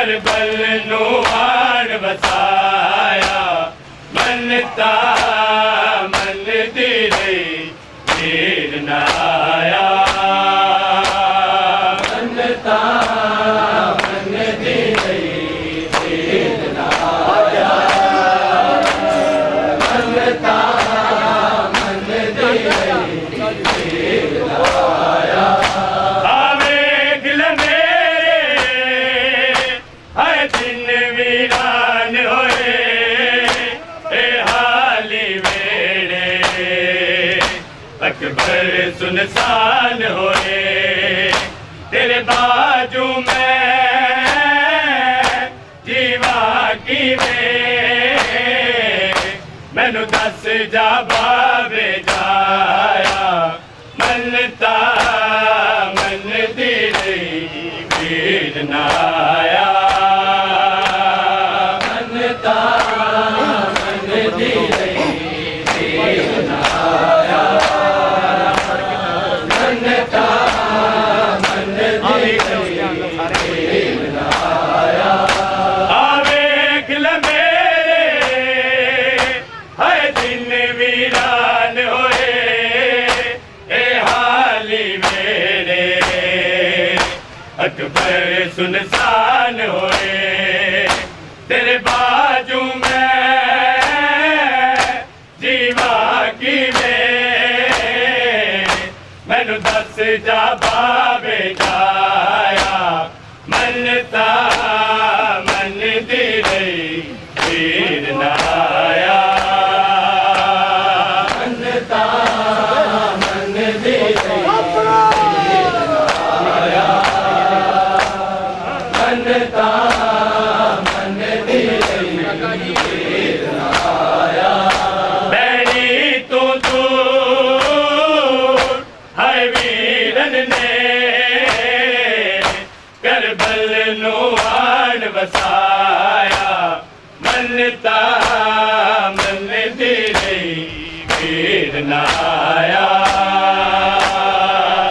करबल नू आड़ वसाया मनता मन दी रही वीर ना आया मनता मन दी रही वीर ना आया मनता मन दी रही वीर ना आया आवे गिल मेरे है दिन वीरान होए ए हाली वेड़े अकबर सुनसान होए तेरे बाजू में जीवा की वे मैनू दस जा बाबे जाया मनता मन दी रही वीर ना आया मनता मन दी रही वीर ना आया मनता मन दी रही वीर ना आया आवे गिल मेरे है दिन वीरान होए ए हाली मेरे अकबर सुनसान होए तेरे बाजू में जीवा की वे मैनू दस जा बाबे जाया मनता मन दी रही वीर ना आया मनता मन दी रही वीर ना आया मनता मन दी रही वीर ना आया बैरी तू दूर है वीरन ने करबल नू आड़ वसाया मनता मन दी रही वीर ना आया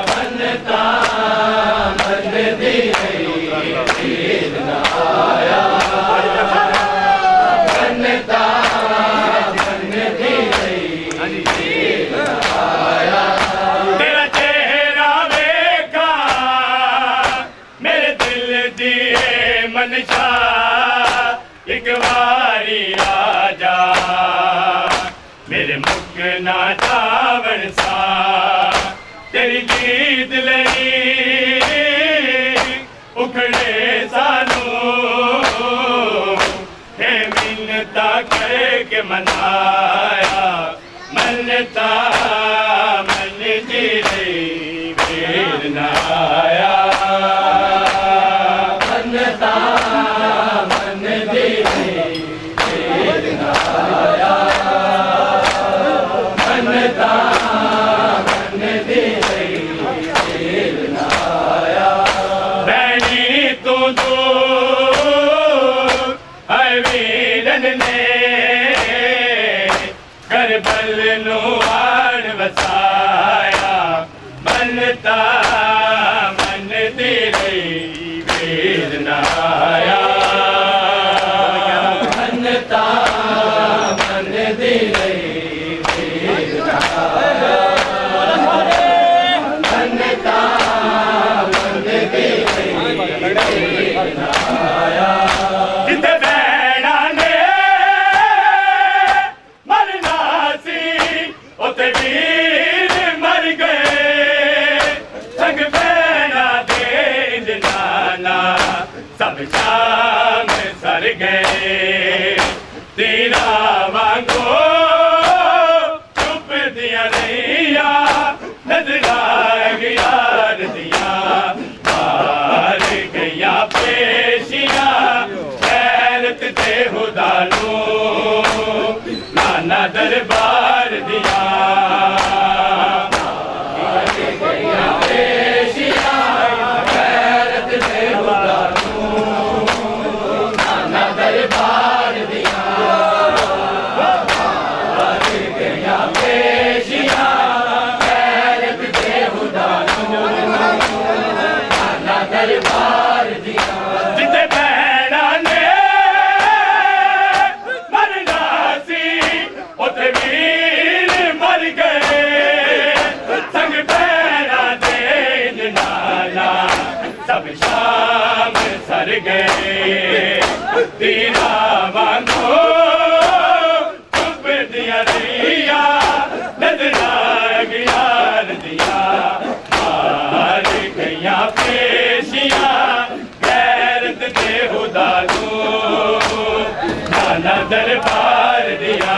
मनता मन दी रही वीर ना आया मनता मन दी रही वीर ना आया तेरा चेहरा देखा मेरे दिल दिए मनशा एक बारी आजा मेरे मुख ना चावण सा तेरी गीत लई उखड़े सानू हे मिन्नता करके मनाया मनता मन दी रही वीर ना आया मनता मन दी रही वीर ना आया मनता मन दी रही वीर ना आया बैनी तू दूर है वीरन ने करबल नू आड़ वसाया मनता मन दी रही वीर ना आया मनता मन दी रही वीर ना आया मनता मन दी रही वीर ना आया जिथे बैणा ने मरना सी उते वीर मर गए संग बैणा दे नाना सब शाम सर गए तेरा वांगो चुप दिया रहिया नजरा गया दिया बाहर गया पेशिया गैरत ते हुदानू नाना दरबार दिया पेशिया गैरत से हुदानू नाना दरबार दिया गए दीना वांगो चुप दिया रहिया नजरा अगियार दिया मार गया पेशिया गैरत दे खुदा को नाना दरबार दिया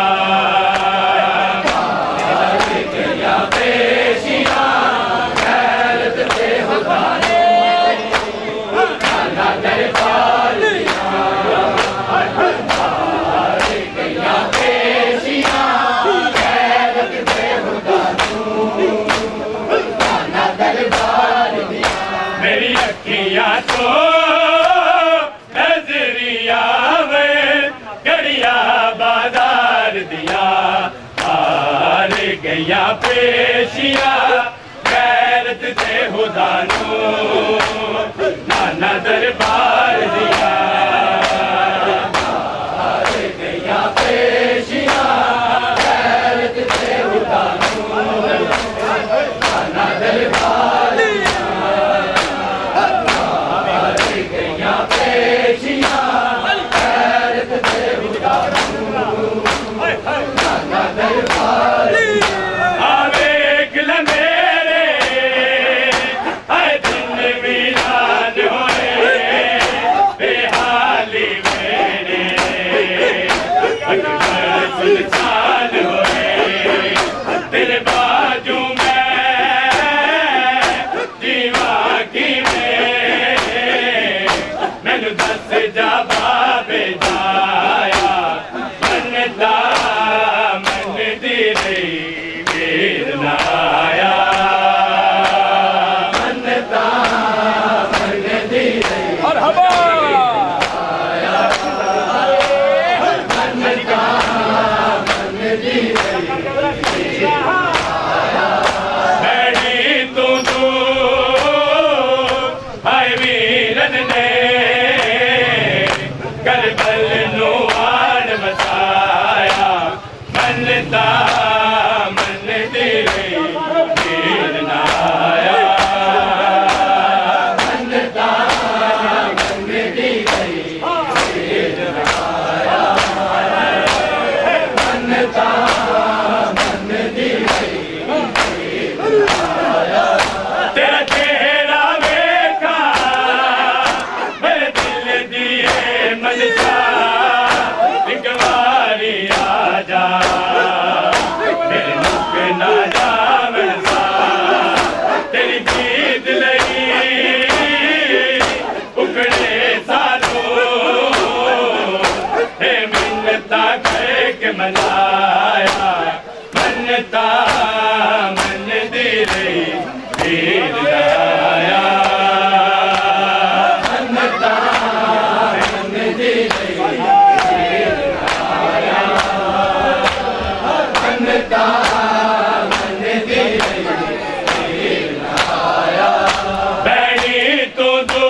मेरी अखियां तो नजरिया में गड़िया बाजार दिया हार गया पेशिया गैरत दे खुदा नो नाना दरबार दिया हार गया पेशिया गैरत दे खुदा नो नाना दरबार तेरे बाजू में जीवा की मैनू दस जा बाबे जाया मनता मन दी रही मेर नाया मनता मन दी रही करबल नो आन बसाया मनता मन दे मेर नाया मनता मन दे मेर नाया मनता मन दे तेरा चेहरा देखा मेरे दिल दिए मनसा एक बारी आजा मेरे मुख ना जा मनसा तेरी जीत लगी उकड़े सालों हे मिन्नता कह के मनाया मनता मन दे रही मेर नाया मनता मन दे रही मेर नाया मनता मन दे रही मेर नाया बैनी तो दो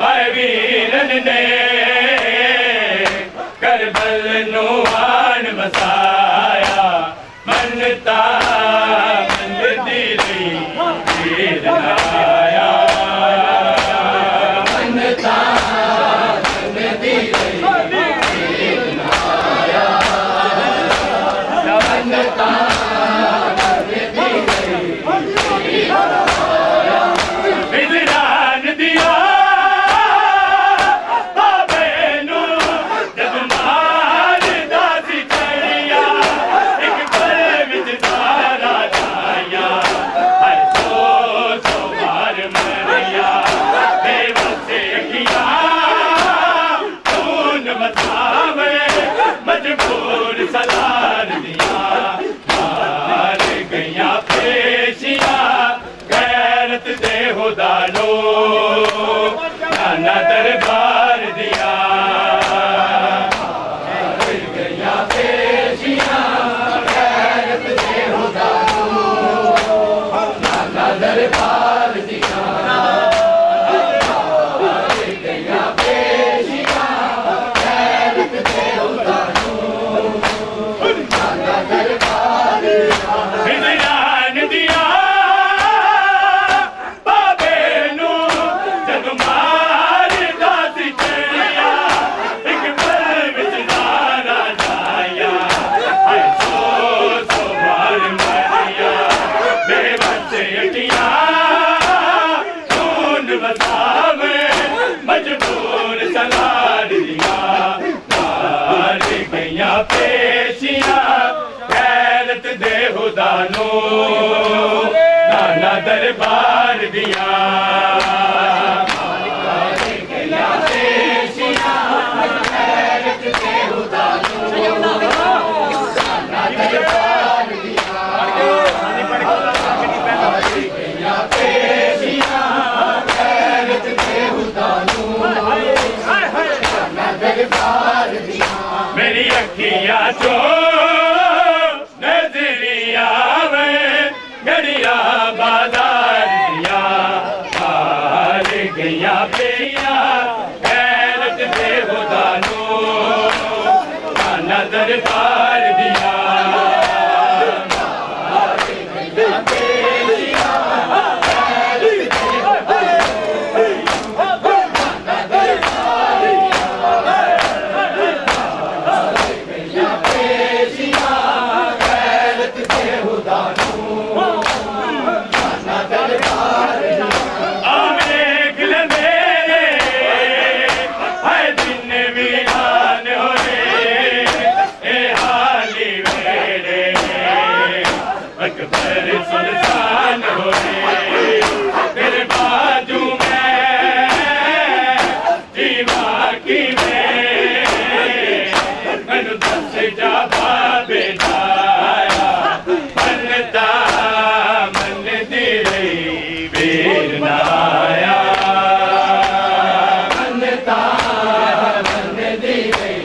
भाई वीरन ने करबल नो आन बसाया मनता मन दे रही मेर नाया मनता मन दे रही मेर नाया मनता मन दे रही मेर नाया विजरान दिया बाबे नू जब मार दासी चढ़िया एक पल विच तारा छाया हर सो मार मरिया बेबस अखियां खून बसावे मजबूर सलार दिया मार गया पेशिया गैरत दे खुदा नो नाना दरबार दिया मार गया पेशिया गैरत दे खुदा नो नाना दरबार दिया मार गया पेशिया गैरत दे खुदा नो नाना दरबार दिया विजरान दिया बाबे नू जग मार अखिया चो नजरिया में घड़िया बाजार दिया हार गया बेया गैरत दे खुदानो खाना दरबार दिया अकबर सुल्तान होए तेरे बाजू में जीवा की में मैनू दस जा बेटाया मनता मन दी रही वीर नाया मनता मन दी रही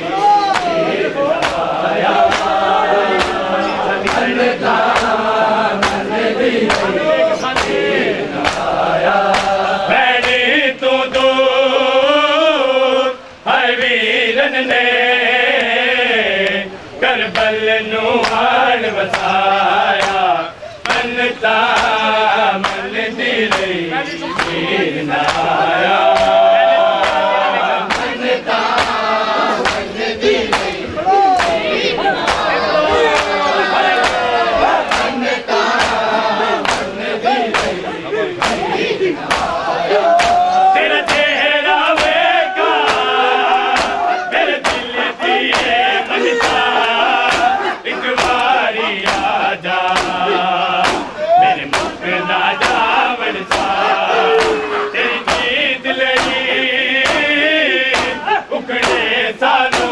वीर नाया मैंने तो दो हर वीरन ने करबल नू हाड़ वसाया मनता मन दी रही वीर नाया मनता मन दी रही वीर तेरा चेहरा वेगा मेरे दिल दिए मनता एक बारी आजा मेरे मुख ना जावड़ सा तेरी जीत लगी उखड़े सालो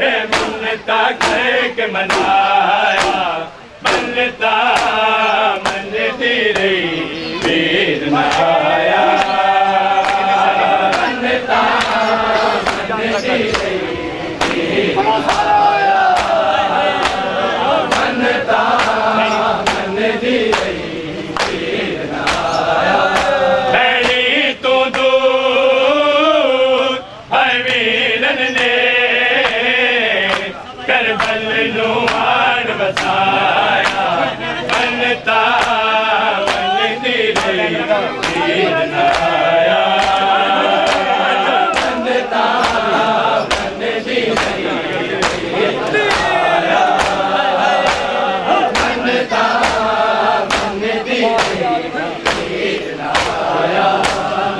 हे मनता कह के मनाया मनता मन दी रही वीर नाया मनता मन दी रही वीर नाया मनता मन दी रही वीर नाया मैंने तो दूर हर वीरन ने करबल नू हाड़ वसाया मनता मन दी रही वीर नाया मनता मन दी रही वीर नाया मनता मन दी रही वीर नाया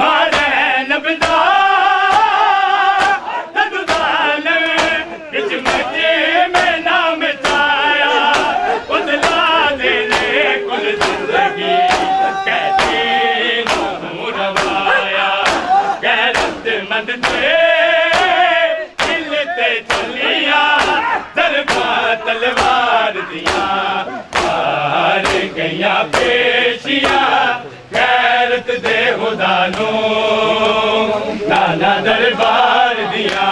मारे नबदा तदुदान बिच मजे में नाम चाया उदला देने कुल जिंदगी कैसे रवाया गैरत मंद थे दिलते चलिया दरबा तलवार दिया हार गया पेशिया गैरत दे खुदानो नाना दरबार दिया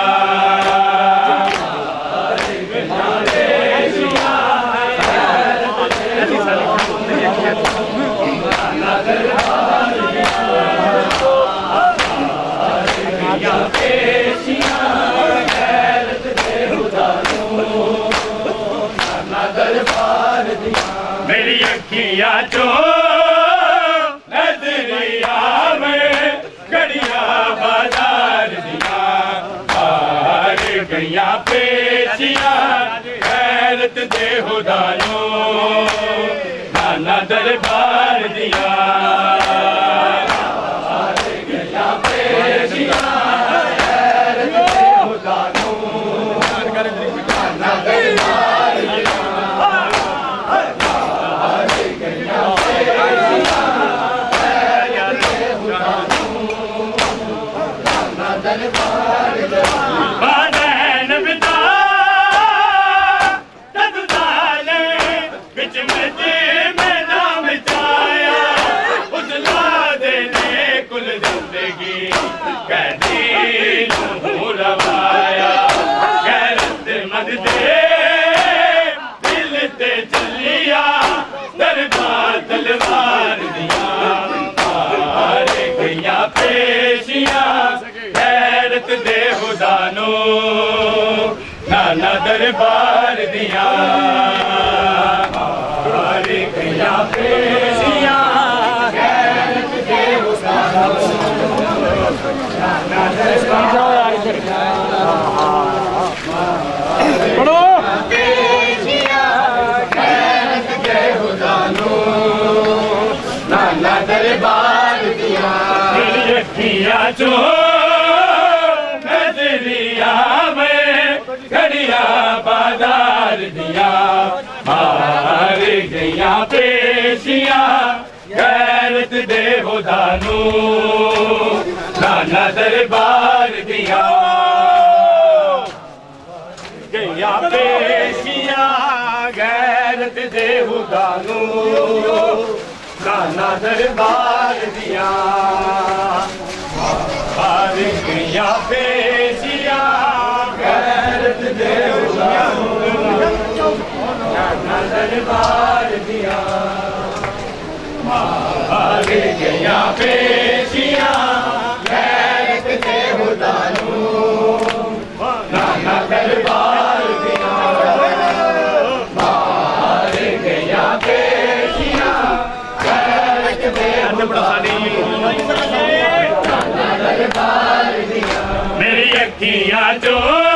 मेरी अखियां चो नजरिया में घड़िया बाजार दिया हार गया पेशिया गैरत दे खुदानो नाना दरबार दिया हार गया पेशिया गैरत दे खुदानो नाना दरबार दिया जिंदगी कैदी रवाया ਨਾਨਾ ਦਰਬਾਰ ਦੀਆਂ ਮਾਰੇ ਗਈਆਂ ਪੇਸ਼ੀਆਂ ਗੈਰਤ ਦੇ ਉਸਤਾਦ ਨਾਨਾ ਦਰਬਾਰ ਪੜੋ ਨਾਨਾ ਦਰਬਾਰ ਦੀਆਂ ਮੇਰੀ ਅੱਖੀਆਂ ਚੋਂ ਨਜ਼ਰੀਆ ਮੈਂ ਘੜੀਆਂ ਬਾਜ਼ਾਰ ਦੀਆਂ ਮਾਰ ਗਈਆਂ ਪੇਸ਼ੀਆਂ ਗੈਰਤ ਦੇ ਖੁਦਾ ਨੂੰ ਨਾਨਾ ਦਰਬਾਰ ਦੀਆਂ ਗਈਆਂ ਪੇਸ਼ੀਆਂ ਗੈਰਤ ਦੇ ਖੁਦਾ ਨੂੰ ਨਾਨਾ ਦਰਬਾਰ ਦੀਆਂ ਮਾਰ ਗਈਆਂ ਪੇਸ਼ੀਆਂ ਗੈਰਤ ਦੇ ਖੁਦਾ ਨੂੰ ਨਾਨਾ ਦਰਬਾਰ ਦੀਆਂ ਮਾਰ ਗਈਆਂ ਪੇਸ਼ੀਆਂ ਗੈਰਤ ਦੇ ਖੁਦਾ ਨੂੰ ਨਾਨਾ ਦਰਬਾਰ ਦੀਆਂ ਮਾਰ ਗਈਆਂ ਪੇਸ਼ੀਆਂ ਗੈਰਤ ਦੇ ਮੇਰੀ ਅੱਖੀਆਂ ਚੋਂ